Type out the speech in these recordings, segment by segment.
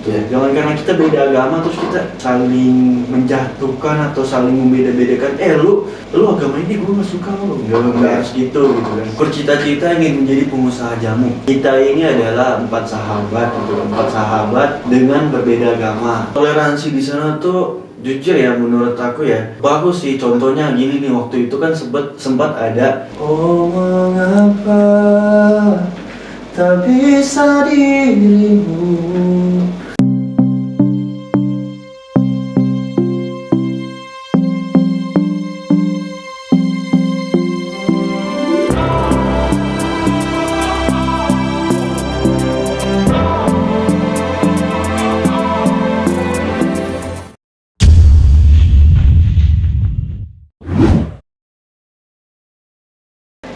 Jangan karena kita beda agama terus kita saling menjatuhkan atau saling membeda-bedakan. Lu agama ini gue nggak suka lo. Nggak harus gitu kan. Bercita-cita ingin menjadi pengusaha jamu. Kita ini adalah 4 sahabat dengan berbeda agama. Toleransi di sana tuh jujur ya, menurut aku ya bagus sih. Contohnya gini nih, waktu itu kan sempat ada mengapa tak bisa dirimu.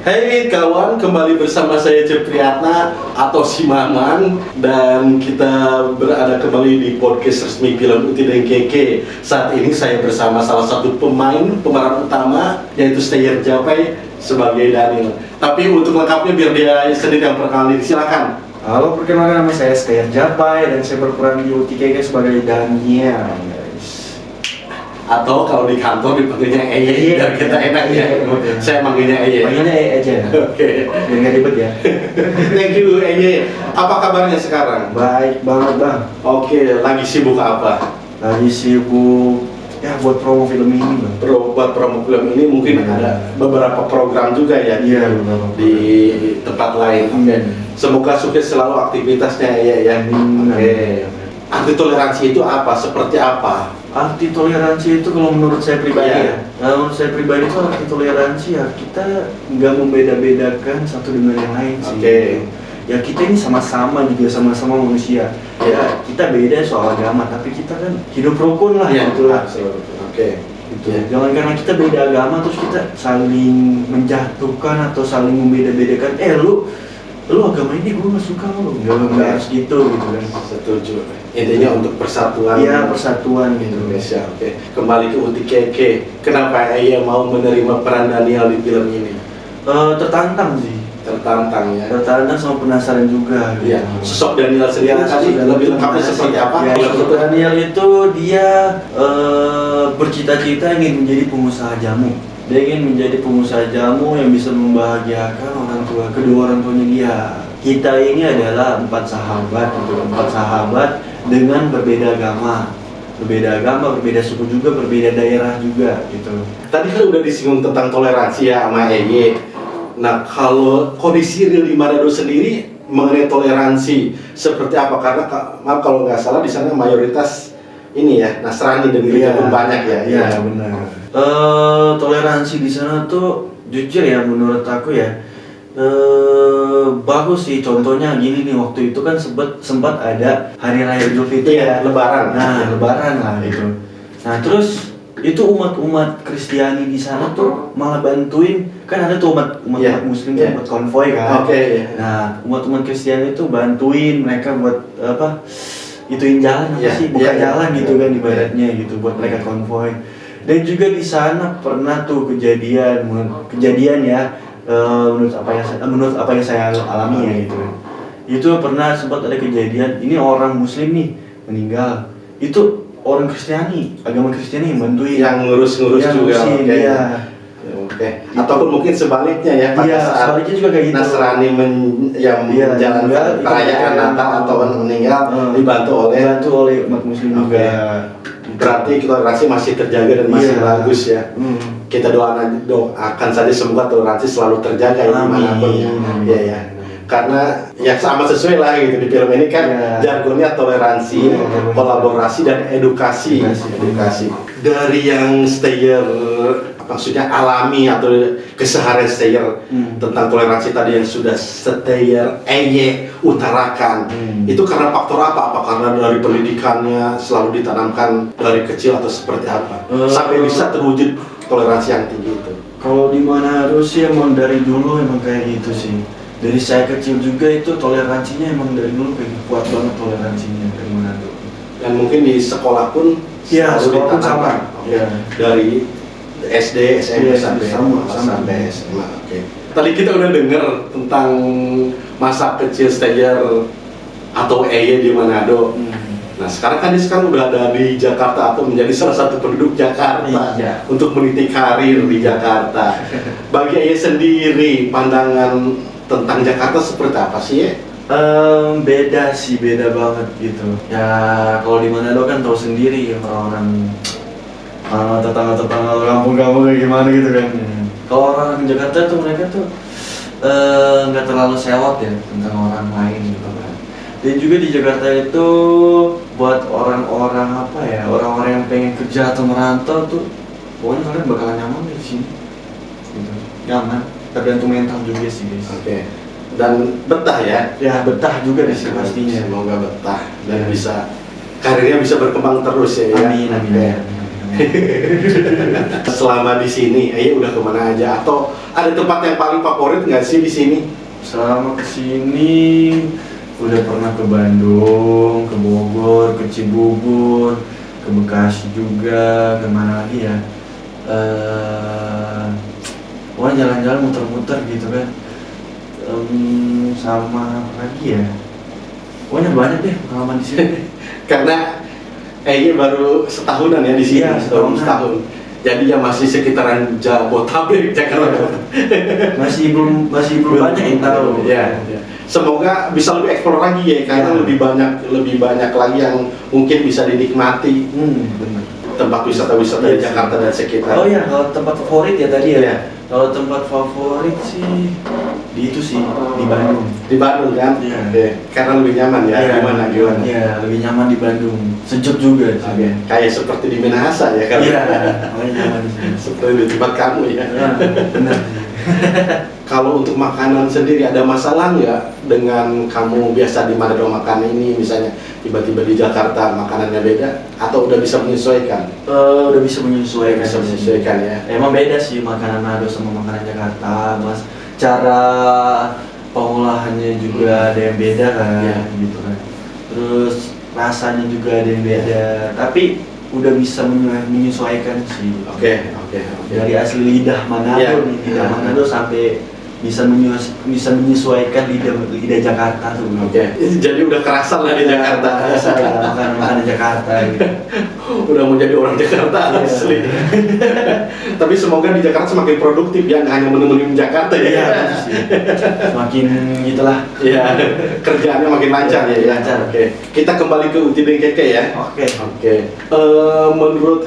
Hai kawan, kembali bersama saya Cepriatna atau Si Maman. Dan kita berada kembali di podcast resmi Film Uti dan Keke. Saat ini saya bersama salah satu pemeran utama, yaitu Stayer Japai sebagai Daniel. Tapi untuk lengkapnya biar dia sendiri yang perkenalkan diri, silakan. Halo, perkenalkan nama saya Stayer Japai dan saya berperan di Uti Keke sebagai Daniel. Atau kalau di kantor dipanggilnya Eye, biar kita enak ya. Saya manggilnya Eye. Panggilnya Eye aja. Oke. Biar nggak ribet ya. Thank you Eye. Apa kabarnya sekarang? Baik banget bang. Oke, lagi sibuk apa? Lagi sibuk ya buat promo film ini bang. Buat promo film ini mungkin ada beberapa program juga ya. Iya benar. Di tempat lain. Oke. Semoga sukses selalu aktivitasnya ya. Oke. Arti toleransi itu apa? Seperti apa? Arti toleransi itu kalau menurut saya pribadi menurut saya pribadi itu arti toleransi ya kita nggak membeda-bedakan satu dengan yang lain sih. Oke. Ya kita ini sama-sama juga, sama-sama manusia. Ya kita beda soal agama tapi kita kan hidup rukun lah gitu lah. Oke. Gitu. Jangan karena kita beda agama terus kita saling menjatuhkan atau saling membeda-bedakan. Lu agama ini gue nggak suka lo. Nggak harus gitu kan. Setuju. Intinya untuk persatuan. Iya, persatuan gitu. Indonesia. Oke. Kembali ke Uti Keke. Kenapa Eye mau menerima peran Daniel di film ini? Tertantang sih. Tertantang ya. Tertantang sama penasaran juga. Iya. Sosok Daniel sendiri tadi lebih lengkapnya seperti apa? Ya, sosok Daniel itu dia bercita-cita ingin menjadi pengusaha jamu. Dia ingin menjadi pengusaha jamu yang bisa membahagiakan kedua orang tuanya dia. Kita ini adalah 4 sahabat dengan berbeda agama, berbeda suku juga, berbeda daerah juga gitu. Tadi kan udah disinggung tentang toleransi ya sama Eye. Nah, kalau kondisi real di Manado sendiri mengenai toleransi seperti apa? Karena maaf kalau nggak salah di sana mayoritas ini ya Nasrani dan gereja pun banyak ya. Iya benar. Toleransi di sana tuh jujur ya menurut aku ya bagus sih. Contohnya gini nih, waktu itu kan sempat ada hari raya Idul Fitri ya, Lebaran. Nah Lebaran lah itu. Nah terus itu umat Kristiani di sana tuh malah bantuin, kan ada tuh umat Muslim tuh buat konvoy kan. Oke. Nah umat Kristiani itu bantuin mereka buat apa? Ituin jalan buka jalan gitu kan ibaratnya gitu buat mereka konvoy. Dan juga di sana pernah tuh kejadian ya, menurut apa yang saya alami ya gitu. Itu pernah sempat ada kejadian, ini orang Muslim nih meninggal, itu orang Kristiani, agama Kristiani yang bantuin, yang ngurus juga. Oke. Ataupun mungkin sebaliknya ya, pada saat sebaliknya juga kayak gitu. Nasrani menjalankan perayaan Natal atau meninggal dibantu oleh umat Muslim juga. Berarti toleransi masih terjaga dan masih bagus ya. Kita doakan saja semoga toleransi selalu terjaga dimanapun ya. Karena ya sama sesuai lah gitu di film ini kan jargonnya toleransi, kolaborasi dan edukasi. Dari yang Stayer maksudnya alami atau keseharian Stayer tentang toleransi tadi yang sudah Stayer Eye utarakan, itu karena faktor apa? Apa karena dari pendidikannya selalu ditanamkan dari kecil atau seperti apa sampai bisa terwujud toleransi yang tinggi itu? Kalau di Manado sih emang dari dulu emang kayak gitu sih. Dari saya kecil juga itu toleransinya emang dari dulu kayak kuat banget toleransinya dari Manado. Dan mungkin di sekolah pun sekolah pun sama. Dari SD, SMP sampai SMA. Oke. Tadi kita udah dengar tentang masa kecil Stayer atau Eye di Manado. Nah sekarang kan dia sekarang udah ada di Jakarta atau menjadi salah satu penduduk Jakarta untuk meniti karir di Jakarta. Bagi Ayah sendiri pandangan tentang Jakarta seperti apa sih ya? Beda sih, beda banget gitu. Ya kalau di Manado kan tahu sendiri orang-orang tetangga-tetangga kampung-kampung kayak gimana gitu kan. Kalau orang Jakarta tuh mereka tuh nggak terlalu sewot ya tentang orang lain gitu kan. Dan juga di Jakarta itu buat orang-orang apa ya, orang-orang yang pengen kerja atau merantau tuh pokoknya kalian bakalan nyaman di sini gitu. Nyaman, tergantung mental juga sih guys. Oke. Dan betah ya? Ya betah juga di sini pastinya. Semoga betah dan bisa karirnya bisa berkembang terus ya. Amin, amin. Oke. Selama di sini, Ayah udah kemana aja? Atau ada tempat yang paling favorit nggak sih di sini? Selama kesini udah pernah ke Bandung, ke Bogor, ke Cibubur, ke Bekasi juga, kemana lagi ya? Pokoknya jalan-jalan muter-muter gitu kan. Sama apa lagi ya? Pokoknya banyak deh pengalaman di sini. Karena Ayah baru setahunan ya di sini, Iya, setahun. Jadi ya masih sekitaran Jabodetabek, Jakarta. masih belum banyak yang tahu. Ya. Semoga bisa lebih eksplor lagi ya, karena Ya. lebih banyak lagi yang mungkin bisa dinikmati. Benar. Tempat wisata-wisata di Iya, Jakarta dan sekitar. Oh ya, kalau tempat favorit ya tadi ya. Iya. Kalau tempat favorit sih di itu sih di Bandung. Di Bandung kan? Iya. Oke. Karena lebih nyaman ya. Gimana? Iya, lebih nyaman di Bandung. Sejuk juga sih. Oke. Kayak seperti di Minahasa ya kan? Iya, makanya nyaman di sini. Seperti di tempat kamu ya. Ya, benar sih. Kalau untuk makanan sendiri ada masalah nggak dengan kamu biasa di Manado makan ini, misalnya tiba-tiba di Jakarta makanannya beda, atau udah bisa menyesuaikan? Udah bisa menyesuaikan. Bisa sih. menyesuaikan ya. Emang beda sih makanan Manado sama makanan Jakarta, Mas. Cara pengolahannya juga ada yang beda kan, Iya. gitu kan. Terus rasanya juga ada yang beda, tapi udah bisa menyesuaikan sih. Oke. Dari asli lidah Manado Iya. nih, lidah Manado sampai bisa menyesuaikan lidah Jakarta tuh. Oke. Jadi udah kerasa lah di Jakarta. Kerasa ya, makanan Jakarta gitu. Udah mau jadi orang Jakarta Iya. asli. Tapi semoga di Jakarta semakin produktif ya, nggak hanya menemukan Jakarta ya. Iya, bagus sih. Semakin gitulah. Iya. Kerjaannya makin lancar ya. Lancar. Oke. Kita kembali ke Uti dan Keke ya. Oke. Menurut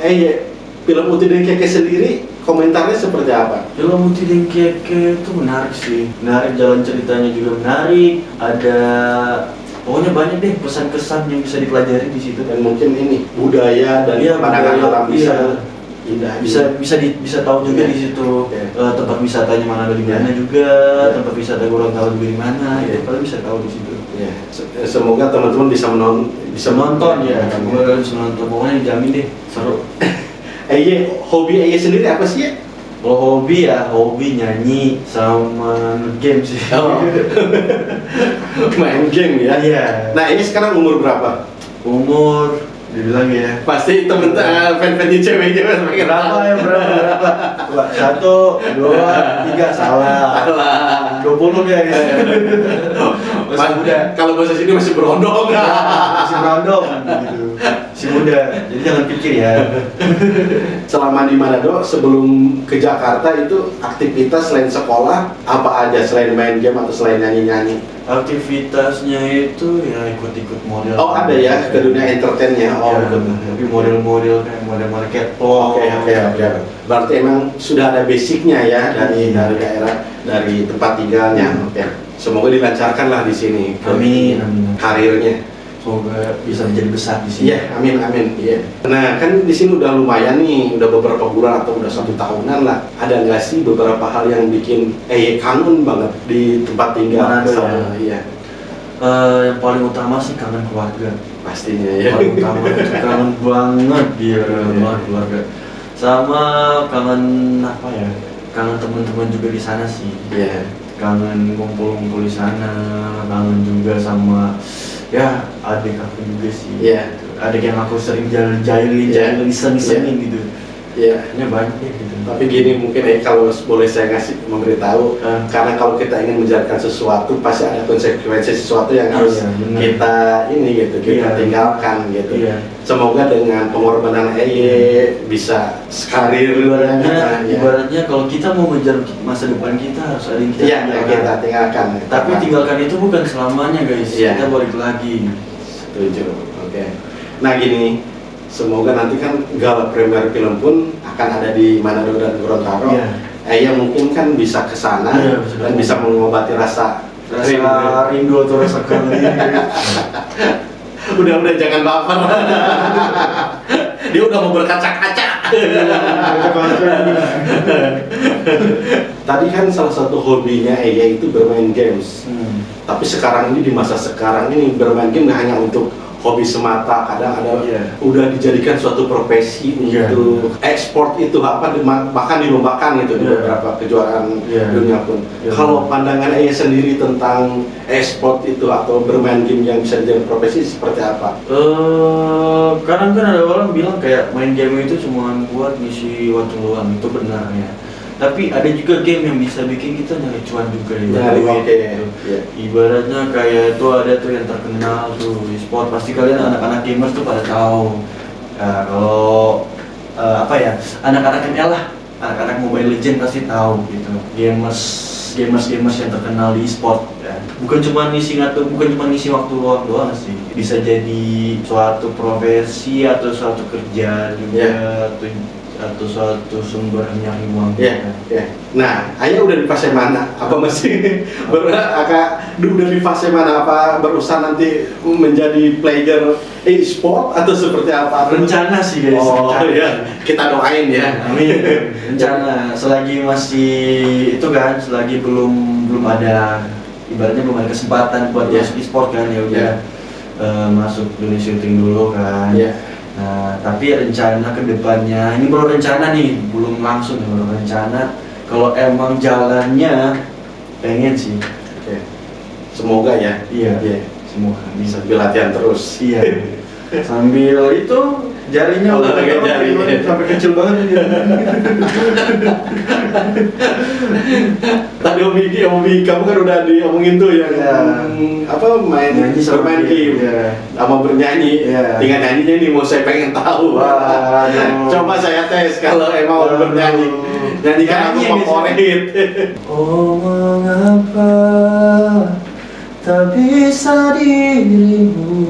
film Uti dan Keke sendiri komentarnya seperti apa? Film Uti dan Keke itu menarik sih. Menarik, jalan ceritanya juga menarik. Ada pokoknya banyak deh pesan-kesan yang bisa dipelajari di situ. Dan mungkin ini budaya dan Iya, pandangan budaya, orang bisa iya. indah. bisa tahu juga Iya. di situ. Iya. Tempat wisatanya Manado di mana Iya. juga, Iya. tempat wisata Gorontalo juga di mana. Iya. Itu kalian bisa tahu di situ. Ya, semoga teman-teman bisa Nonton ya, gue bisa nonton. Pokoknya dijamin deh seru. Hobi sendiri apa sih ya? Kalau hobi ya, hobi nyanyi sama game sih. Oh. Main game ya? Iya. Nah ini sekarang umur berapa? Umur dibilang ya. Pasti temen-temen fan-fannya ceweknya semakin Berapa? 1, 2, 3, salah. 20 guys. Masih muda. Kalau bahasa sini masih berondong. Masih berondong gitu. Masih muda. Jadi jangan pikir ya. Selama di Manado sebelum ke Jakarta itu aktivitas selain sekolah apa aja, selain main game atau selain nyanyi-nyanyi? Aktivitasnya itu ya ikut-ikut model. Oh ada ya ke dunia entertainnya. Oh Ya, tapi model-model kayak model-model catwalk. Oke. Berarti emang sudah ada basicnya ya dari daerah, dari tempat tinggalnya. Oke. Semoga dilancarkan lah di sini. Amin. Karirnya. Semoga bisa menjadi besar di sini. Iya, amin. Iya. Nah, kan di sini udah lumayan nih, udah beberapa bulan atau udah 1 tahunan lah. Ada nggak sih beberapa hal yang bikin kangen banget di tempat tinggal? Manado ya? Iya, Yang paling utama sih kangen keluarga. pastinya ya. Paling utama itu kangen banget banget keluarga. Sama kangen apa ya? Kangen teman-teman juga di sana sih. Iya. Kangen ngumpul-ngumpul di sana. Kangen juga sama ya adik aku juga sih. Iya. Adik yang aku sering jailin iseng-isengin gitu. Iya. Ini banyak deh gitu. Tapi gini mungkin kalau boleh saya memberitahu, karena kalau kita ingin menjalankan sesuatu pasti ada konsekuensi sesuatu yang harus kita ini gitu, kita tinggalkan gitu. Semoga dengan pengorbanan bisa karir ibaratnya kalau kita mau mengejar masa depan kita harus ada yang kita tinggalkan. Tapi tinggalkan itu bukan selamanya guys. Kita balik lagi. Setuju. Oke. Nah gini, semoga nanti kan gala premier film pun akan ada di Manado dan Gorontalo. Yang mungkin kan bisa ke sana dan bisa mengobati rasa rindu atau rasa kangen. Udah jangan baper. Dia udah mau berkaca-kaca. Tadi kan salah satu hobinya itu bermain games. Tapi sekarang ini di masa sekarang ini bermain game nggak hanya untuk hobi semata, kadang ada udah dijadikan suatu profesi untuk ekspor itu bahkan dilombakan gitu di beberapa kejuaraan dunia pun. Kalau pandangan sendiri tentang ekspor itu atau bermain game yang bisa jadi profesi seperti apa? Kadang kan ada orang bilang kayak main game itu cuma buat ngisi waktu luang, itu benar ya. Tapi ada juga game yang bisa bikin kita nyari cuan juga ya. Ibaratnya kayak itu ada tuh yang terkenal tuh e-sport, pasti kalian anak-anak gamers tuh pada tahu. Kalau anak-anak ML lah, anak-anak Mobile Legends pasti tahu gitu. Gamers yang terkenal di e-sport ya. Bukan cuma ngisi waktu luang doang sih. Bisa jadi suatu profesi atau suatu kerja juga atau suatu sumber nyari uang. Nah, Ayah udah di fase mana? Apa masih udah di fase mana? Apa berusaha nanti menjadi player e-sport atau seperti apa? Rencana sih guys. Kita doain ya. Amin. Rencana selagi selagi belum ada, ibaratnya belum ada kesempatan buat masuk e-sport kan ya udah masuk dunia syuting dulu kan. Nah, tapi rencana kedepannya, ini baru rencana nih, belum langsung ya, baru rencana. Kalau emang jalannya, pengen sih. Semoga ya. Semoga bisa latihan terus. Sambil itu jarinya sampai kecil banget. Tadi hobi kamu kan udah diomongin tuh bermain game sama bernyanyi. Tinggal nyanyinya nih mau saya pengen tahu. Coba saya tes kalau emang mau bernyanyi. Nyanyikan lagu favorit. Oh mengapa tak bisa dirimu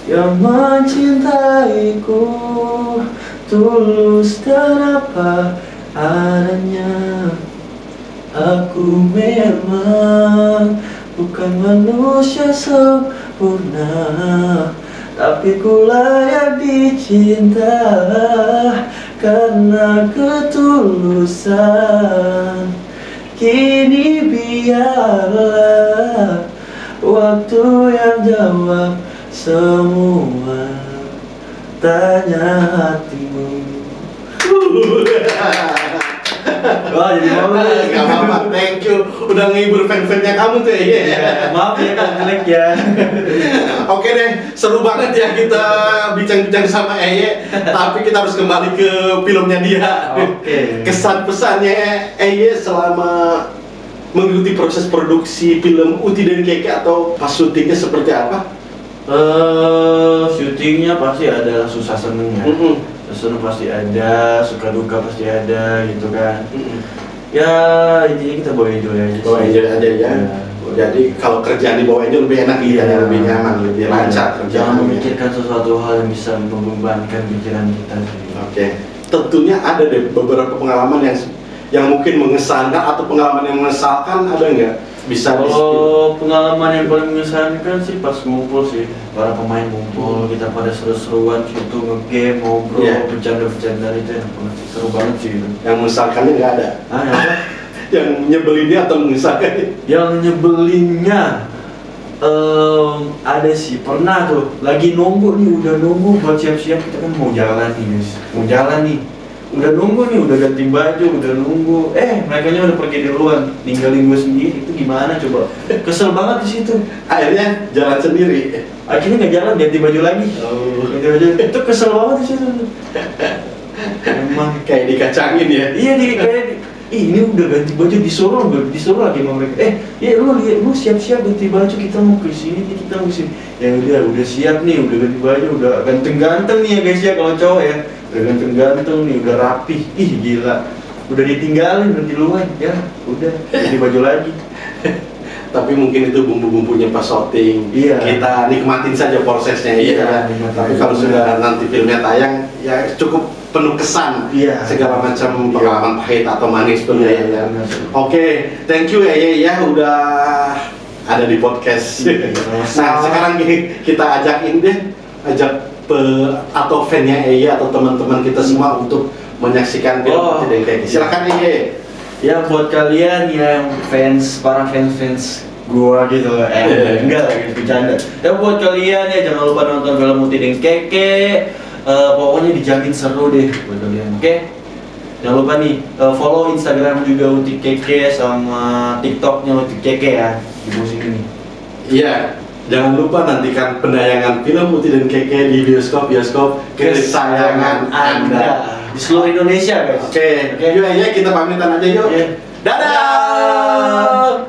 yang mencintaiku tulus dan apa adanya. Aku memang bukan manusia sempurna, tapi ku layak dicinta karena ketulusan. Kini biarlah waktu yang jawab semua tanya hatimu. Wah, jadi malu. Gak apa-apa, thank you. Udah ngehibur fan-fannya kamu tuh ya. Maaf ya kan, jelek ya. Oke deh, seru banget ya kita bincang-bincang sama Eye. Tapi kita harus kembali ke filmnya dia. Kesan pesannya Eye selama mengikuti proses produksi film Uti dan Keke atau pas syutingnya seperti apa? Syutingnya pasti ada susah senengnya. Seneng pasti ada, suka duka pasti ada gitu kan. Ya intinya kita bawa enjoy aja. Bawa enjoy aja ya. Jadi kalau kerjaan di bawah enjoy lebih enak, lebih nyaman, lebih lancar kerjaan. Jangan memikirkan sesuatu hal yang bisa membebankan pikiran kita sih. Tentunya ada deh beberapa pengalaman yang mungkin mengesankan atau pengalaman yang menyesalkan, ada nggak? Bisa pengalaman yang paling mengesankan sih pas ngumpul sih, para pemain ngumpul, kita pada seru-seruan gitu, nge-game, ngobrol, bercanda-bercanda itu yang seru banget sih gitu. Yang menyesalkannya nggak ada? Apa? Yang nyebelinnya atau menyesalkannya? Yang nyebelinnya ada sih, pernah tuh, lagi nunggu nih, udah nunggu buat siap-siap, kita kan mau jalan nih guys, udah nunggu nih, udah ganti baju, udah nunggu, mereka udah pergi duluan, ninggalin gue sendiri. Itu gimana coba? Kesel banget di situ. Akhirnya jalan sendiri. Akhirnya nggak jalan, ganti baju lagi. Ganti baju. Itu kesel banget di situ. Emang Kayak dikacangin ya. iya nih kayak ini udah ganti baju disuruh lagi sama mereka. Ya lu siap-siap ganti baju, kita mau ke sini nih, kita mau ke sini. Ya udah siap nih, udah ganti baju, udah ganteng-ganteng nih ya guys ya kalau cowok ya. Udah ganteng-ganteng nih, udah rapi. Ih gila. Udah ditinggalin, udah di luar ya. Udah ganti baju lagi. Tapi mungkin itu bumbu-bumbunya pas syuting. Iya. Kita nikmatin saja prosesnya Iya, ya. nikmatin Tapi aja. kalau sudah nanti filmnya tayang, ya cukup penuh kesan. Iya. Segala macam pengalaman pahit atau manis pun Iya, ya. benar. Oke, thank you ya udah ada di podcast. Nah, sekarang kita ajakin deh, atau fan-nya Eye atau teman-teman kita semua untuk menyaksikan film Oh. Putih dan Keke. Silakan Eye. Ya buat kalian yang para fans gua gitu lah, enggak lah gitu, bercanda. Ya buat kalian ya jangan lupa nonton film Uti dan Keke. Pokoknya dijamin seru deh buat kalian, oke? Jangan lupa nih follow Instagram juga Uti Keke sama TikToknya Uti Keke ya di bawah sini nih. Iya, jangan lupa nantikan penayangan film Putih dan Keke di bioskop kesayangan Anda. Di seluruh Indonesia guys. Oke, yuk ya kita pamitan aja yuk. Iya. Dadah.